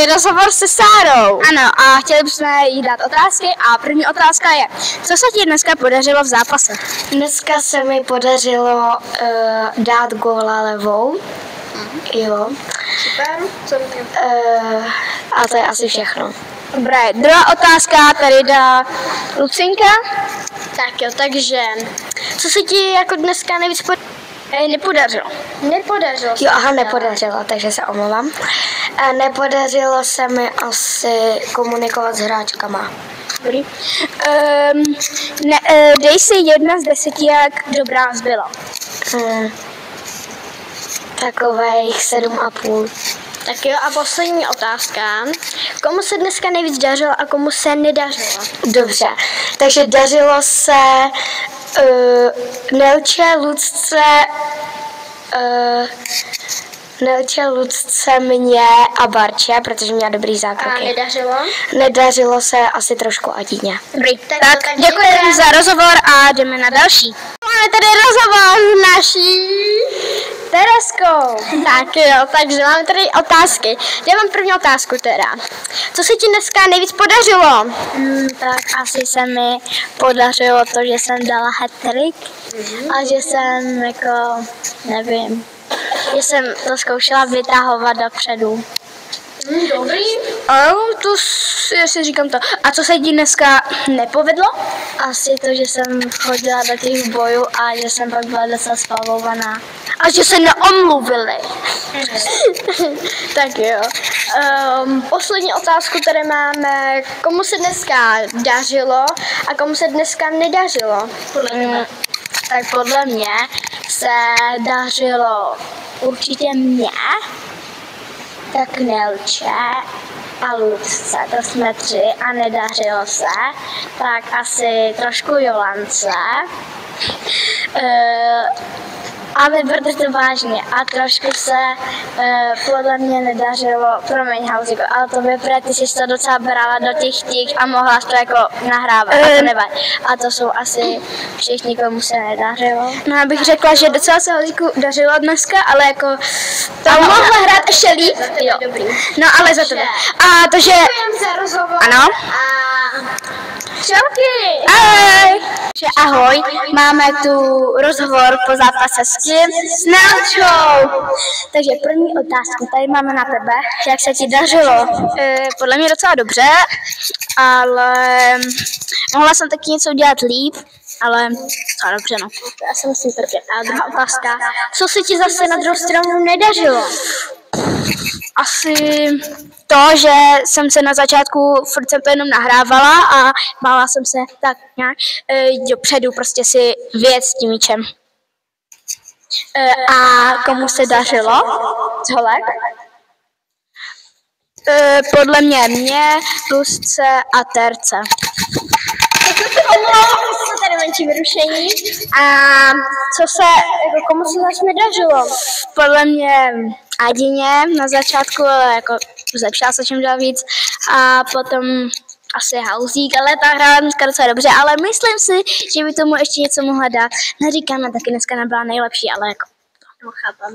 tady rozhovor se Sárou. Ano, a chtěli bychom jí dát otázky a první otázka je, co se ti dneska podařilo v zápase? Dneska se mi podařilo dát góla levou. Jo. Super. A to je asi všechno. Dobré, druhá otázka tady dá Lucinka. Tak jo, takže co se ti jako dneska nejvíc Nepodařilo. Nepodařilo. Jo, aha, nepodařilo, takže se omlouvám. Nepodařilo se mi asi komunikovat s hráčkama. Dobrý. Dej si 1 z 10, jak dobrá zbyla. Takových 7,5. Tak jo, a poslední otázka. Komu se dneska nejvíc dařilo a komu se nedařilo? Dobře, takže dařilo se Nelče, Lucce, mě a Barče, protože měla dobrý zákroky. A nedařilo? Nedařilo se asi trošku Adině. Dobrý, tak děkujeme za rozhovor a jdeme na další. Máme tady rozhovor s naší Tereskou. Tak jo, takže máme tady otázky. Já mám první otázku teda. Co se ti dneska nejvíc podařilo? Tak asi se mi podařilo to, že jsem dala hat-trick a že jsem jako, nevím, že jsem to zkoušela vytahovat dopředu. Dobrý. Já si říkám to. A co se ti dneska nepovedlo? Asi to, že jsem chodila do těch bojů a že jsem pak byla docela spavovaná. A že se neomluvili. Tak jo. Poslední otázku tady máme. Komu se dneska dařilo a komu se dneska nedařilo? Tak podle mě se dařilo určitě mě, tak Nelče a Lucce, to jsme 3 a nedařilo se, tak asi trošku Jolance. A neberte to vážně a trošku se podle mě nedařilo, promiň Hauzíko, ale to vypadá, ty jsi to docela brala do těch a mohla to jako nahrávat a to nevadí. A to jsou asi všichni, komu se nedařilo. No já bych řekla, že docela se Hauzíku dařilo dneska, ale jako tam mohla hrát ještě líp. Jo. No ale za to. A to, že... Ano. Čauky! Ahoj! Ahoj, máme tu rozhovor po zápase s tím, s Nelčou. Takže první otázku tady máme na tebe. Jak se ti dařilo? Podle mě docela dobře, ale mohla jsem taky něco udělat líp, ale docela dobře, no. Já jsem si trpět. A druhá otázka. Co se ti zase na druhou stranu nedařilo? Asi to, že jsem se na začátku furt jsem to jenom nahrávala a bála jsem se tak nějak dopředu prostě si vyjet s tím míčem. A komu se dařilo? Holek? Podle mě, Lusce a Terce. Tady menší vyrušení. A co se, jako komu se zase nedařilo? Podle mě Adině na začátku, ale jako zlepšila se čím dál víc. A potom asi Hauzík, ale ta hrála dneska docela dobře, ale myslím si, že by tomu ještě něco mohla dát. Neříkáme, taky dneska nebyla nejlepší, ale jako to chápám.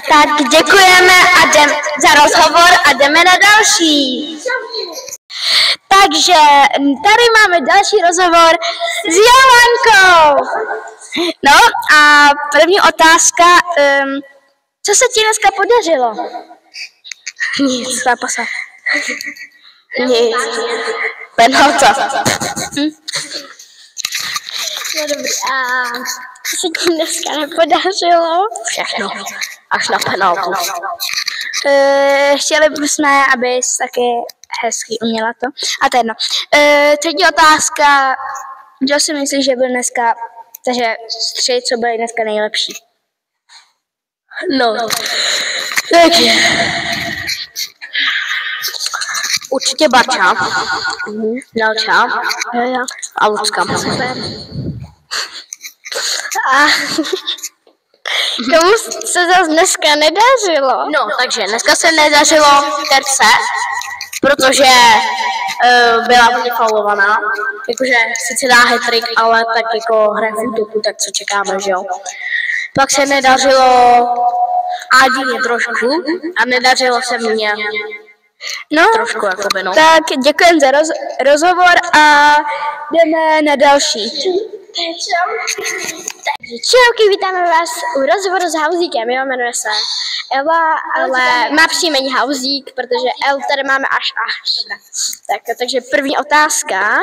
Tak děkujeme a za rozhovor a jdeme na další. Takže tady máme další rozhovor s Jolankou. No a první otázka, co se ti dneska podařilo? Nic, zápasa. Nic. Penalta. No dobrý, a co se ti dneska nepodařilo? Všechno, až na penaltu. Chtěli bychom, abys taky hezky uměla to. A to jedno. Třetí otázka. Kdo si myslíš, že byl dneska, takže 3, co byly dneska nejlepší? No, takže určitě Barča, Nelča a Lucka. A komu se zase dneska nedařilo? No, takže dneska se nedařilo Terce, protože byla hodně faulovaná. Jakože sice dá hat-trick, ale tak jako hraje v útoku, tak co čekáme, že jo? Pak se nedařilo Adině trošku a nedařilo se mně. No, trošku jakoby, no. Tak děkujeme za rozhovor a jdeme na další. Čauky, vítáme vás u rozhovoru s Hauzíkem. Jo, jmenuje se Eva, ale má příjmení Hauzík, protože L tady máme až. Tak, takže první otázka.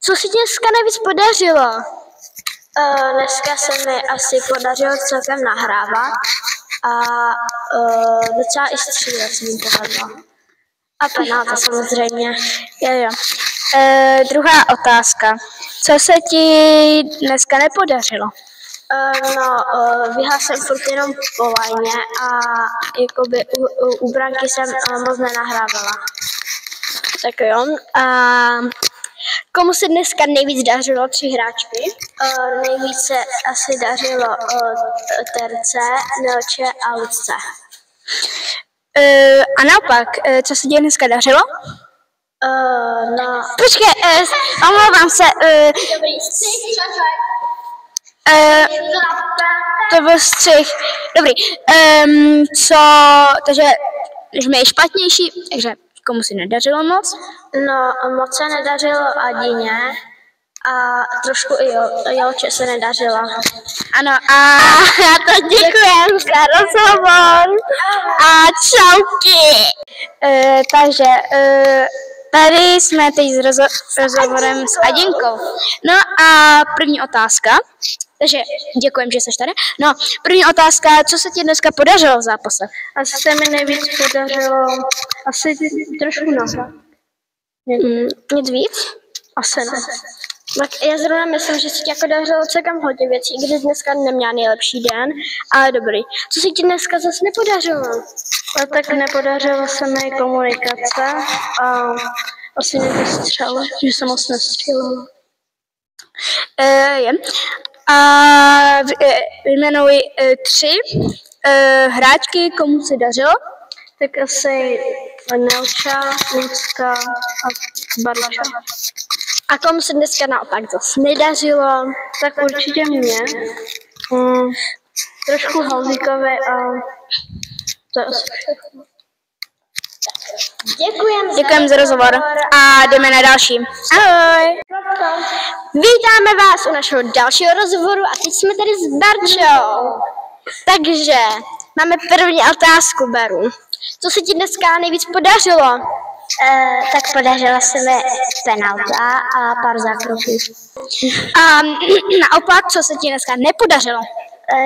Co si dneska nejvíc podařilo? Dneska se mi asi podařilo celkem nahrávat a docela i střílet s ním povedla. A penáta samozřejmě. Jo. Druhá otázka. Co se ti dneska nepodařilo? Běhala jsem furt jenom po lajně a jakoby u branky jsem moc nenahrávala. Tak jo. A komu se dneska nejvíc dařilo 3 hráčky? Nejvíc se asi dařilo Terce, Nelče a Lucce. A naopak, co se ti dneska dařilo? Počkej, omlouvám se. To byl střih. Dobrý. Takže mi je špatnější, takže komu si nedařilo moc? Moc se nedařilo Adině a trošku i Jolče se nedařila. Ano, a já to děkujem za rozhovor a čauky. Takže tady jsme teď s rozhovorem s Adinkou. No a první otázka. Takže děkujem, že jsi tady. No, první otázka, co se ti dneska podařilo v zápase? Asi se mi nejvíc podařilo, asi trošku nahrát. Nic víc? Asi ne. Tak já zrovna myslím, že se ti jako dařilo celkem hodně věcí, i když dneska neměla nejlepší den, ale dobrý. Co se ti dneska zase nepodařilo? Tak nepodařilo se mi komunikace a asi někdo střel, že jsem moc nestřelila. A jmenuji 3 hráčky, komu se dařilo? Tak asi Nelča, Lucka a Barlaša. A komu se dneska naopak zase nedařilo? Tak určitě mě. Trošku Hauzíkovi a to je asi všechno. Děkujem za rozhovor a jdeme na další. Ahoj! Vítáme vás u našeho dalšího rozhovoru a teď jsme tady s Barčou. Takže máme první otázku, Baru. Co se ti dneska nejvíc podařilo? Tak podařila se mi penalta a pár zákroků. A naopak, co se ti dneska nepodařilo?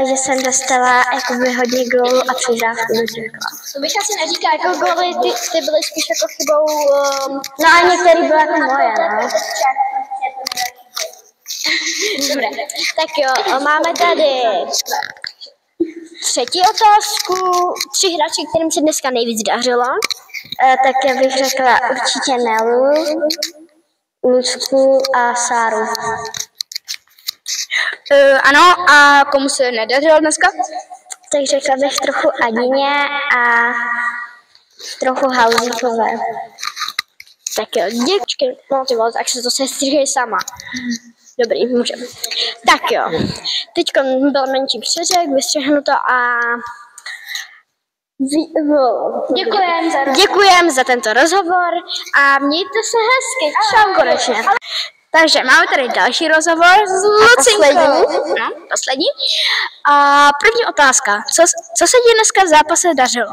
Že jsem dostala jakoby hodně gólů a přihrávku neřekla. To bych asi neříká, jako góly, ty byly spíš jako chybou... No a některý byly jako moje, no. Dobré, tak jo, máme tady třetí otázku. 3 hráči, kterým se dneska nejvíc dařilo. Tak já bych řekla určitě Nelu, Lucku a Sáru. Ano, a komu se nedařilo dneska? Tak řekla bych trochu Adině a trochu Hauzíkové. Tak jo, děkuji. No ty vole, tak se to sestříhej sama. Dobrý, můžeme. Tak jo, teďka byl menší přeřek, vystřihnuto a... Děkujem za tento rozhovor a mějte se hezky. Čau konečně. Takže máme tady další rozhovor s Lucinkou. Poslední. A první otázka. Co se ti dneska v zápase dařilo?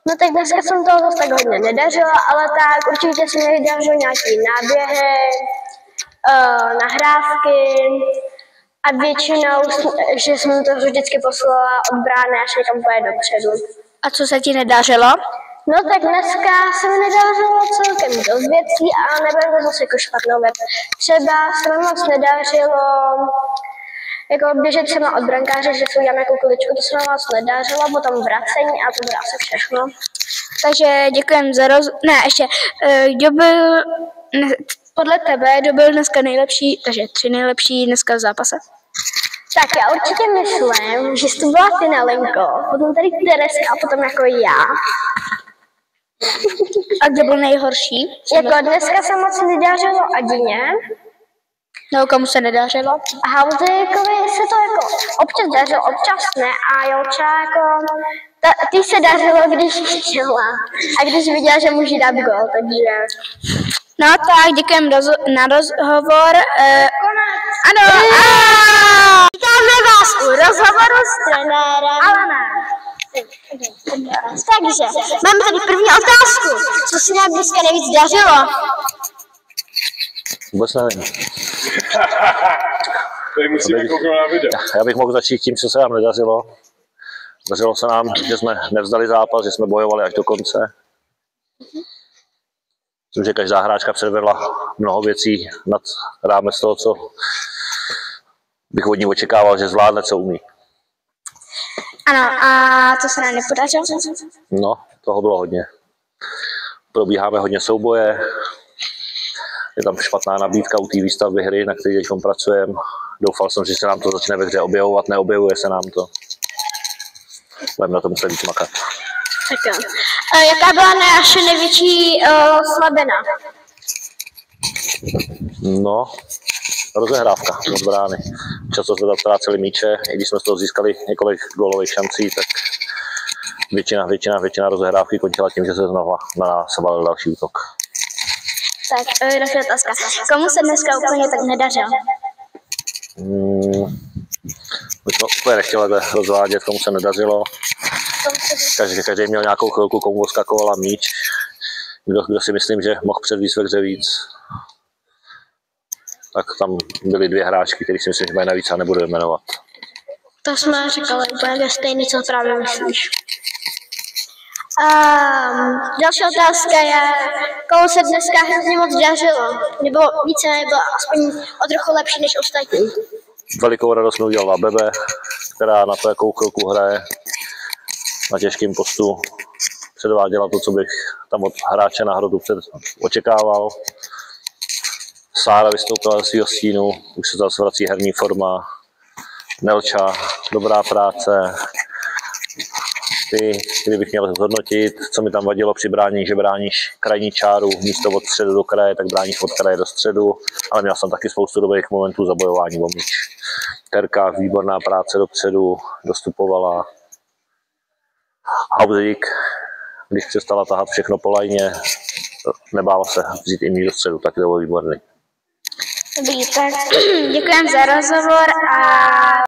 No tak dneska jsem toho zase tak hodně nedařila, ale tak určitě se mi dařilo nějaký náběhy, nahrávky a většinou, že jsem to vždycky poslala od brány až někam pojet dopředu. A co se ti nedařilo? No tak dneska se mi nedařilo celkem dost věcí a nebylo to zase jako špatnou věc. Třeba se mi moc nedařilo jako běžet se od brankáře, že si udělám nějakou kuličku, to se mi moc nedařilo, potom vracení a to bylo asi všechno. Takže děkujem za podle tebe, kdo byl dneska nejlepší, takže 3 nejlepší dneska v zápase? Tak já určitě myslím, že jsi to byla ty, Nelinko, potom tady Tereska a potom jako já. A kdo byl nejhorší? Jako dneska se moc nedařilo Adině Nebo komu se nedařilo? Hauzíkovi se to jako občas dařilo, občas ne a Jolča jako, ty se dařilo, když chtěla a když viděla, že může dát gol, takže... No tak, děkujeme na rozhovor. Ano, vítáme vás u rozhovoru s trenérem Alana. Takže, máme tady první otázku. Co se nám dneska nejvíc dařilo? Vůbec nevím. Tady musíme kouknout na video. Já bych mohl začít tím, co se nám nedařilo. Dařilo se nám, že jsme nevzdali zápas, že jsme bojovali až do konce. Myslím, že každá hráčka předvedla mnoho věcí nad rámec toho, co bych od ní očekával, že zvládne, co umí. ano, a co se nám nepodařilo? No, toho bylo hodně. Probíháme hodně souboje. Je tam špatná nabídka u té výstavby hry, na které teď pracujeme. Doufal jsem, že se nám to začne ve hře objevovat, neobjevuje se nám to. Budeme na to muset víc makat. Tak jo. Jaká byla naše největší slabina? No, rozehrávka od brány. Často jsme tam ztráceli míče, i když jsme z toho získali několik gólových šancí, tak většina rozehrávky končila tím, že se znova na nás valil další útok. Tak, další otázka. Komu se dneska úplně tak nedařilo? My jsme úplně nechtěli rozvádět, komu se nedařilo. Každý měl nějakou chvilku, komu oskakovala míč. Kdo si myslím, že mohl předvíct ve hře víc. Tak tam byly dvě hráčky, které si myslím, že mají navíc a nebudu jmenovat. To jsme říkali úplně stejný, co právě myslíš. Další otázka je, komu se dneska hrozně moc dařilo? Nebo více nebylo aspoň o trochu lepší než ostatní? Velikou radost mi udělala Bebe, která na to, jakou chvilku hraje na těžkém postu, předváděla to, co bych tam od hráče na hrotu očekával. Sára vystoupila ze svého stínu, už se zase vrací herní forma. Nelča, dobrá práce. Ty, kdybych měl zhodnotit, co mi tam vadilo při bránění, že bráníš krajní čáru místo od středu do kraje, tak bráníš od kraje do středu, ale měl jsem taky spoustu dobrých momentů zabojování o míč. Terka, výborná práce dopředu, dostupovala. Hauzík, když přestala tahat všechno po lajně, nebála se vzít i míč do středu, taky to bylo výborný. Dobrý, tak děkujeme za rozhovor a